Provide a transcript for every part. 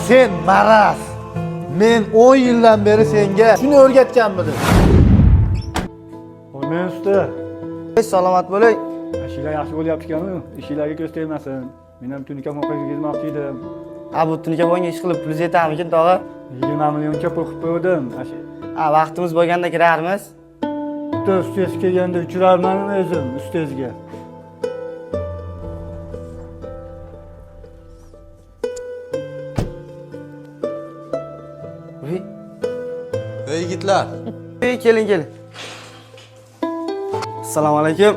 Sen maraz. Men 10 yildan beri senga shuni o'rgatganmidim. Men usta. Salomat bo'ling. Ishlar yaxshi bo'lyapti-ku. Ishlarga ko'z tegmasin. Men ham tunika moqaga ketmoqchi edim. Bu tunika bo'lgan ish qilib pul yetarmikin, tog'a? 20 millioncha pul qilib qo'ydim. Vaqtimiz bo'lganda kirarmiz. Ustez kelganda uchrarman o'zim ustezga. Ey yigitlar. Keling. Assalomu alaykum.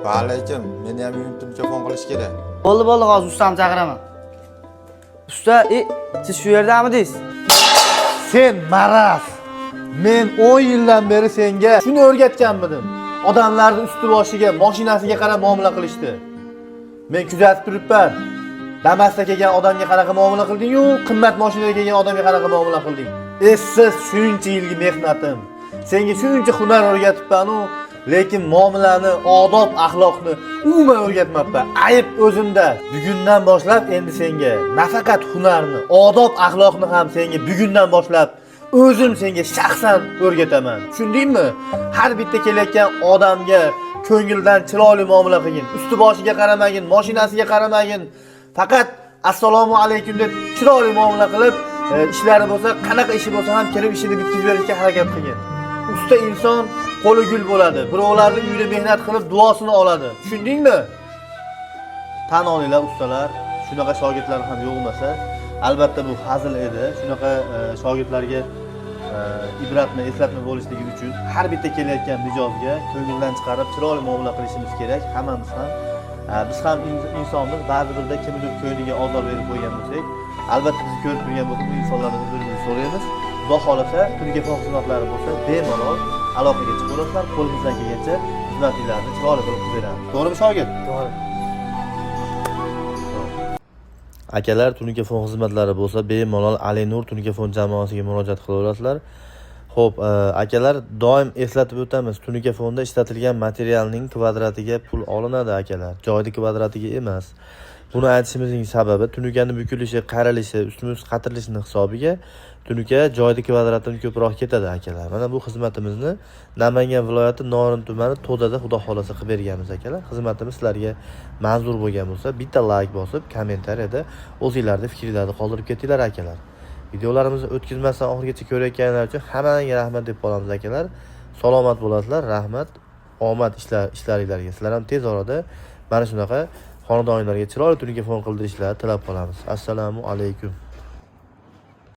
Va alaykum. Meni ham uyim telefon qilish kerak. Bo'ldi, hozir ustamni chaqiraman. Usta, siz shu yerdamidingiz? Sen maraz. Men 10 yildan beri senga shuni o'rgatganmidim. Odamlarning usti boshiga, mashinasiga qarab muomala qilishdi. Men kuzatib turibman. Damasda kelgan odamga qanaqa muomala qilding-yu, qimmat mashinada kelgan odamga qanaqa muomala qilding? Siz shuncha yilgi mehnatim. Senga shuncha hunar o'rgatibman-u, lekin muomalani, odob, axloqni umuman o'rgatmabman. Ayb o'zimda. Bugundan boshlab endi senga nafaqat hunarni, odob, axloqni ham senga bugundan boshlab o'zim senga shaxsan o'rgataman. Tushundingmi? Har bitta kelayotgan odamga ko'ngildan chiroyli muomala qilgin. Usti boshiga qaramagin, mashinasiga qaramagin. Faqat assalomu alaykum deb chiroyli muomala qilib, ishlari bo'lsa, qanaqa ishi bo'lsa ham kirib ishini bitkazib berishga harakat qilgin. Usta inson qo'li gul bo'ladi. Birovlarning uyida mehnat qilib duosini oladi. Tushundingmi? Tan olinglar ustalar, shunaqa shogirdlar ham yo'q emas. Albatta bu hazil edi. Shunaqa shogirdlarga ibratni, eslatma bo'lishligi uchun har bitta kelayotgan mijozga ko'ngildan chiqarib chiroyli muomala qilishimiz kerak. Hammamiz ham biz ham insonmiz, ba'zi birda kimdir ko'ngliga ozor berib qo'ygan bo'lsak, albatta biz ko'rib turgan bo'lsak, bu insonlardan o'zimizni so'raymiz. Xudo xolasa, tunika xizmatlari bo'lsa, bemalol aloqaga chiqib olasizlar, qo'limizdan kelgancha xizmatlarni chiroyli qilib beramiz. To'g'rimi shogird? To'g'ri. Akalar tunikafon xizmatlari bo'lsa, bemalol Alinur tunikafon jamoasiga murojaat qilaverasizlar. Xo'p, akalar, doim eslatib o'tamiz, tunikafonda ishlatilgan materialning kvadratiga pul olinadi akalar, joyning kvadratiga emas. Buni aytishimizning sababi tunikani bukilishi, qaralishi, ustma-ust qatirilishini hisobiga tunika joyning kvadratini ko'proq ketadi akalar. Mana bu xizmatimizni Namangan viloyati Norin tumani To'dada xudo xolasa qilib berganmiz akalar. Xizmatimiz sizlarga manzur bo'lgan bo'lsa, bitta like bosib, kommentariyada o'zingizlarning fikringizni qoldirib ketinglar akalar. Videolarimizni o'tkazmasdan oxirigacha ko'rayotganlar uchun hammaga rahmat deb qolamiz akalar. Salomat bo'lasizlar, rahmat, omad ishlaringizga. Sizlar ham tez orada mana shunaqa xonadonlarga chiroyli tunikafon qildirishlarni tilab qolamiz. Assalomu alaykum.